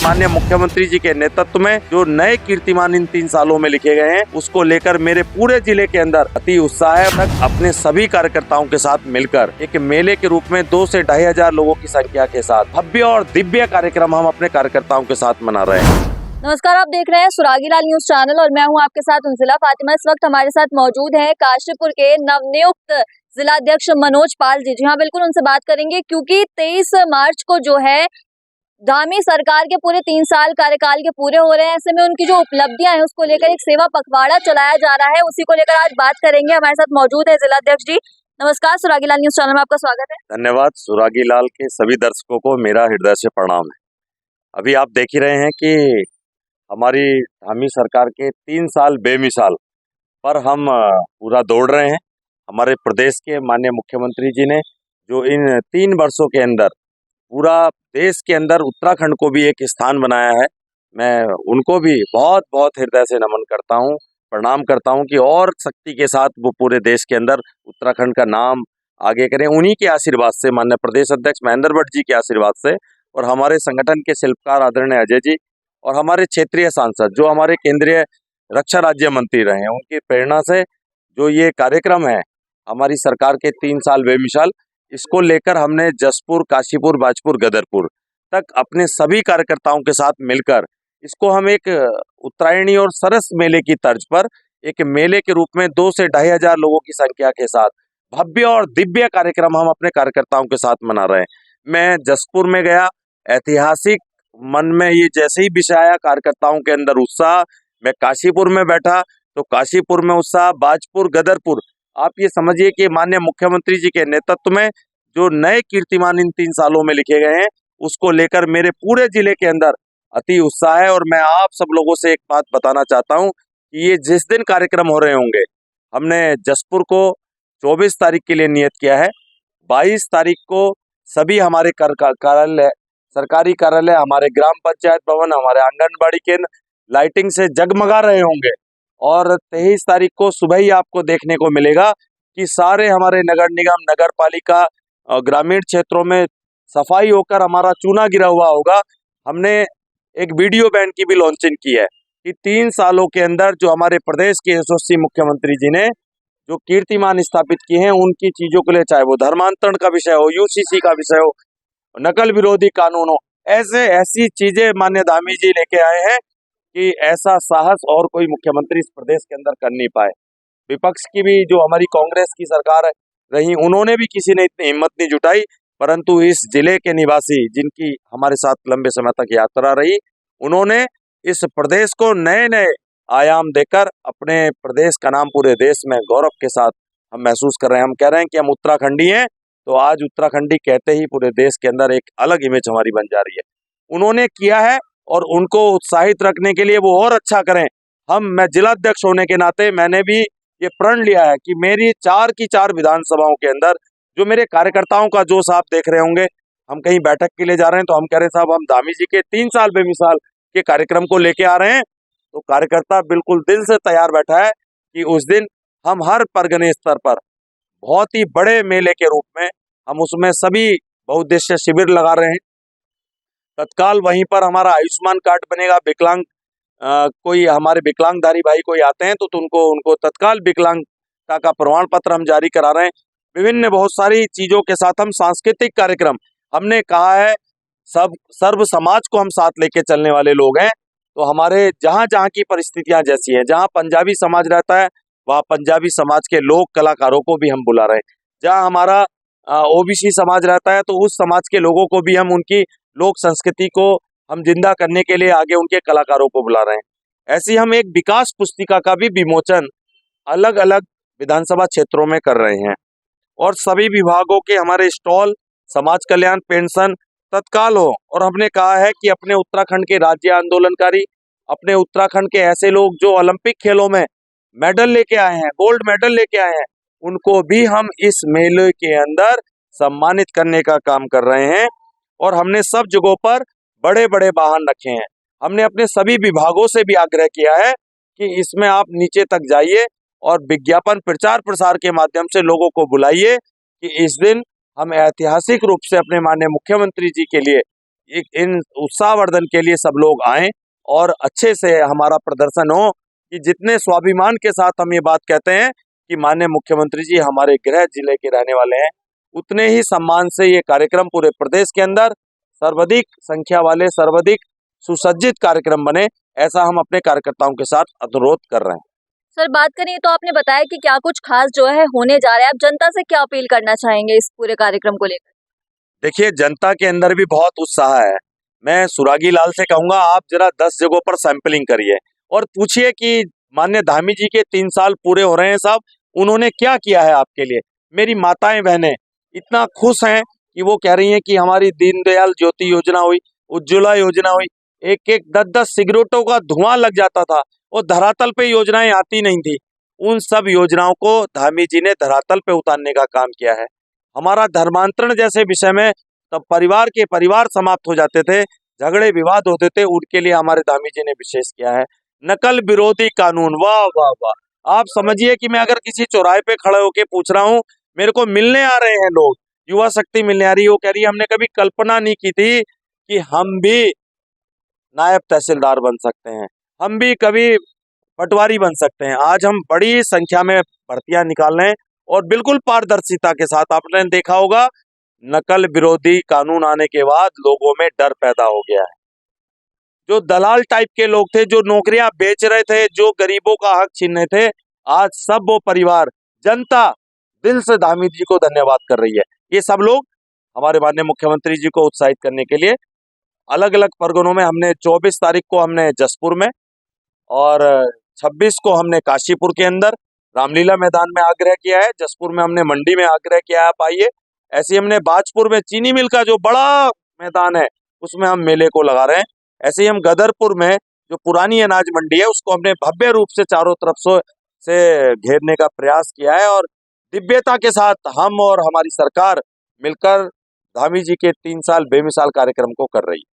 माननीय मुख्यमंत्री जी के नेतृत्व में जो नए कीर्तिमान इन 3 सालों में लिखे गए हैं, उसको लेकर मेरे पूरे जिले के अंदर अति उत्साह है। तक अपने सभी कार्यकर्ताओं के साथ मिलकर एक मेले के रूप में 2 से 2,500 लोगों की संख्या के साथ भव्य और दिव्य कार्यक्रम हम अपने कार्यकर्ताओं के साथ मना रहे हैं। नमस्कार, आप देख रहे हैं सुरागीलाल न्यूज चैनल और मैं हूं आपके साथ उनजिला फातिमा। इस वक्त हमारे साथ मौजूद हैं काशीपुर के नवनियुक्त जिलाध्यक्ष मनोज पाल जी। जी हाँ, बिल्कुल उनसे बात करेंगे क्योंकि 23 मार्च को जो है धामी सरकार के पूरे 3 साल कार्यकाल के पूरे हो रहे हैं। ऐसे में उनकी जो उपलब्धियां हैं उसको लेकर एक सेवा पखवाड़ा चलाया जा रहा है, उसी को लेकर आज बात करेंगे। हमारे साथ मौजूद है जिलाध्यक्ष जी। नमस्कार, सुरागीलाल न्यूज चैनल में आपका स्वागत है। धन्यवाद। सुरागीलाल के सभी दर्शकों को मेरा हृदय से प्रणाम है। अभी आप देख ही रहे हैं कि हमारी धामी सरकार के 3 साल बेमिसाल पर हम पूरा दौड़ रहे हैं। हमारे प्रदेश के माननीय मुख्यमंत्री जी ने जो इन 3 वर्षों के अंदर पूरा देश के अंदर उत्तराखंड को भी एक स्थान बनाया है, मैं उनको भी बहुत बहुत हृदय से नमन करता हूँ, प्रणाम करता हूँ कि और शक्ति के साथ वो पूरे देश के अंदर उत्तराखंड का नाम आगे करें। उन्हीं के आशीर्वाद से, माननीय प्रदेश अध्यक्ष महेंद्र भट्ट जी के आशीर्वाद से और हमारे संगठन के शिल्पकार आदरणीय अजय जी और हमारे क्षेत्रीय सांसद जो हमारे केंद्रीय रक्षा राज्य मंत्री रहे हैं, उनकी प्रेरणा से जो ये कार्यक्रम है हमारी सरकार के 3 साल बेमिसाल, इसको लेकर हमने जसपुर, काशीपुर, बाजपुर, गदरपुर तक अपने सभी कार्यकर्ताओं के साथ मिलकर इसको हम एक उत्तरायणी और सरस मेले की तर्ज पर एक मेले के रूप में 2 से 2,500 लोगों की संख्या के साथ भव्य और दिव्य कार्यक्रम हम अपने कार्यकर्ताओं के साथ मना रहे हैं। मैं जसपुर में गया, ऐतिहासिक मन में ये जैसे ही विषय आया, कार्यकर्ताओं के अंदर उत्साह। मैं काशीपुर में बैठा तो काशीपुर में उत्साह, बाजपुर, गदरपुर, आप ये समझिए कि माननीय मुख्यमंत्री जी के नेतृत्व में जो नए कीर्तिमान इन 3 सालों में लिखे गए हैं, उसको लेकर मेरे पूरे जिले के अंदर अति उत्साह है। और मैं आप सब लोगों से एक बात बताना चाहता हूं कि ये जिस दिन कार्यक्रम हो रहे होंगे, हमने जसपुर को 24 तारीख के लिए नियत किया है। 22 तारीख को सभी हमारे कार्यालय, सरकारी कार्यालय, हमारे ग्राम पंचायत भवन, हमारे आंगनबाड़ी केंद्र लाइटिंग से जगमगा रहे होंगे। और 23 तारीख को सुबह ही आपको देखने को मिलेगा कि सारे हमारे नगर निगम, नगर पालिका, ग्रामीण क्षेत्रों में सफाई होकर हमारा चूना गिरा हुआ होगा। हमने एक वीडियो बैंड की भी लॉन्चिंग की है कि 3 सालों के अंदर जो हमारे प्रदेश के यशस्वी मुख्यमंत्री जी ने जो कीर्तिमान स्थापित किए हैं, उनकी चीजों के लिए, चाहे वो धर्मांतरण का विषय हो, यूसीसी का विषय हो, नकल विरोधी कानून हो, ऐसी चीजें माननीय धामी जी लेके आए हैं कि ऐसा साहस और कोई मुख्यमंत्री इस प्रदेश के अंदर कर नहीं पाए। विपक्ष की भी जो हमारी कांग्रेस की सरकार रही, उन्होंने भी किसी ने इतनी हिम्मत नहीं जुटाई, परंतु इस जिले के निवासी जिनकी हमारे साथ लंबे समय तक यात्रा रही, उन्होंने इस प्रदेश को नए नए आयाम देकर अपने प्रदेश का नाम पूरे देश में गौरव के साथ हम महसूस कर रहे हैं। हम कह रहे हैं कि हम उत्तराखंडी हैं, तो आज उत्तराखंडी कहते ही पूरे देश के अंदर एक अलग इमेज हमारी बन जा रही है। उन्होंने किया है और उनको उत्साहित रखने के लिए वो और अच्छा करें। मैं जिलाध्यक्ष होने के नाते मैंने भी ये प्रण लिया है कि मेरी 4 की 4 विधानसभाओं के अंदर जो मेरे कार्यकर्ताओं का जोश आप देख रहे होंगे, हम कहीं बैठक के लिए जा रहे हैं तो हम कह रहे हैं साहब, हम धामी जी के 3 साल बेमिसाल के कार्यक्रम को लेके आ रहे हैं, तो कार्यकर्ता बिल्कुल दिल से तैयार बैठा है कि उस दिन हम हर परगने स्तर पर बहुत ही बड़े मेले के रूप में हम उसमें सभी बहुउद्देशीय शिविर लगा रहे हैं। तत्काल वहीं पर हमारा आयुष्मान कार्ड बनेगा। विकलांग कोई हमारे विकलांगधारी भाई कोई आते हैं तो उनको तत्काल विकलांगता का प्रमाण पत्र हम जारी करा रहे हैं। विभिन्न बहुत सारी चीजों के साथ हम सांस्कृतिक कार्यक्रम, हमने कहा है सर्व समाज को हम साथ लेके चलने वाले लोग हैं, तो हमारे जहाँ जहाँ की परिस्थितियां जैसी हैं, जहाँ पंजाबी समाज रहता है वहाँ पंजाबी समाज के लोक कलाकारों को भी हम बुला रहे हैं। जहाँ हमारा ओबीसी समाज रहता है तो उस समाज के लोगों को भी हम उनकी लोक संस्कृति को हम जिंदा करने के लिए आगे उनके कलाकारों को बुला रहे हैं। ऐसी हम एक विकास पुस्तिका का भी विमोचन अलग अलग विधानसभा क्षेत्रों में कर रहे हैं और सभी विभागों के हमारे स्टॉल, समाज कल्याण, पेंशन तत्काल हो। और हमने कहा है कि अपने उत्तराखंड के राज्य आंदोलनकारी, अपने उत्तराखंड के ऐसे लोग जो ओलंपिक खेलों में मेडल लेके आए हैं, गोल्ड मेडल लेके आए हैं, उनको भी हम इस मेले के अंदर सम्मानित करने का काम कर रहे हैं। और हमने सब जगहों पर बड़े बड़े वाहन रखे हैं। हमने अपने सभी विभागों से भी आग्रह किया है कि इसमें आप नीचे तक जाइए और विज्ञापन, प्रचार प्रसार के माध्यम से लोगों को बुलाइए कि इस दिन हम ऐतिहासिक रूप से अपने माननीय मुख्यमंत्री जी के लिए इन उत्साहवर्धन के लिए सब लोग आएं और अच्छे से हमारा प्रदर्शन हो, कि जितने स्वाभिमान के साथ हम ये बात कहते हैं कि माननीय मुख्यमंत्री जी हमारे गृह जिले के रहने वाले हैं, उतने ही सम्मान से ये कार्यक्रम पूरे प्रदेश के अंदर सर्वाधिक संख्या वाले, सर्वाधिक सुसज्जित कार्यक्रम बने, ऐसा हम अपने कार्यकर्ताओं के साथ अनुरोध कर रहे हैं। सर, बात करें तो आपने बताया कि क्या कुछ खास जो है होने जा रहा है, आप जनता से क्या अपील करना चाहेंगे इस पूरे कार्यक्रम को लेकर? देखिए, जनता के अंदर भी बहुत उत्साह है। मैं सुरागी लाल से कहूंगा, आप जरा 10 जगहों पर सैंपलिंग करिए और पूछिए कि माननीय धामी जी के 3 साल पूरे हो रहे हैं साहब, उन्होंने क्या किया है आपके लिए। मेरी माताएं बहनें इतना खुश हैं कि वो कह रही हैं कि हमारी दीनदयाल ज्योति योजना हुई, उज्ज्वला योजना हुई, एक एक 10-10 सिगरेटों का धुआं लग जाता था और धरातल पे योजनाएं आती नहीं थी। उन सब योजनाओं को धामी जी ने धरातल पे उतारने का काम किया है। हमारा धर्मांतरण जैसे विषय में तब परिवार के परिवार समाप्त हो जाते थे, झगड़े विवाद होते थे, उनके लिए हमारे धामी जी ने विशेष किया है। नकल विरोधी कानून, वाह वाह वाह। आप समझिए कि मैं अगर किसी चौराहे पे खड़े होके पूछ रहा हूँ, मेरे को मिलने आ रहे हैं लोग, युवा शक्ति मिलने आ रही है, वो कह रही है हमने कभी कल्पना नहीं की थी कि हम भी नायब तहसीलदार बन सकते हैं, हम भी कभी पटवारी बन सकते हैं। आज हम बड़ी संख्या में भर्तियां निकाल रहे हैं और बिल्कुल पारदर्शिता के साथ। आपने देखा होगा, नकल विरोधी कानून आने के बाद लोगों में डर पैदा हो गया है। जो दलाल टाइप के लोग थे, जो नौकरियां बेच रहे थे, जो गरीबों का हक छीन रहे थे, आज सब वो परिवार, जनता दिल से धामी जी को धन्यवाद कर रही है। ये सब लोग हमारे माननीय मुख्यमंत्री जी को उत्साहित करने के लिए अलग अलग परगनों में, हमने 24 तारीख को हमने जसपुर में और 26 को हमने काशीपुर के अंदर रामलीला मैदान में आग्रह किया है, जसपुर में हमने मंडी में आग्रह किया है, आप आइए। ऐसे ही हमने बाजपुर में चीनी मिल का जो बड़ा मैदान है, उसमें हम मेले को लगा रहे हैं। ऐसे ही हम गदरपुर में जो पुरानी अनाज मंडी है, उसको हमने भव्य रूप से चारों तरफ से घेरने का प्रयास किया है और दिव्यता के साथ हम और हमारी सरकार मिलकर धामी जी के 3 साल बेमिसाल कार्यक्रम को कर रही है।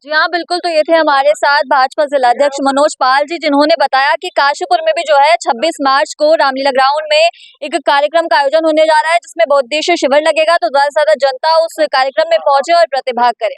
जी हाँ, बिल्कुल। तो ये थे हमारे साथ भाजपा जिलाध्यक्ष मनोज पाल जी, जिन्होंने बताया कि काशीपुर में भी जो है 26 मार्च को रामलीला ग्राउंड में एक कार्यक्रम का आयोजन होने जा रहा है, जिसमें बहुउद्देशीय शिविर लगेगा। तो ज्यादा से ज्यादा जनता उस कार्यक्रम में पहुंचे और प्रतिभाग करे।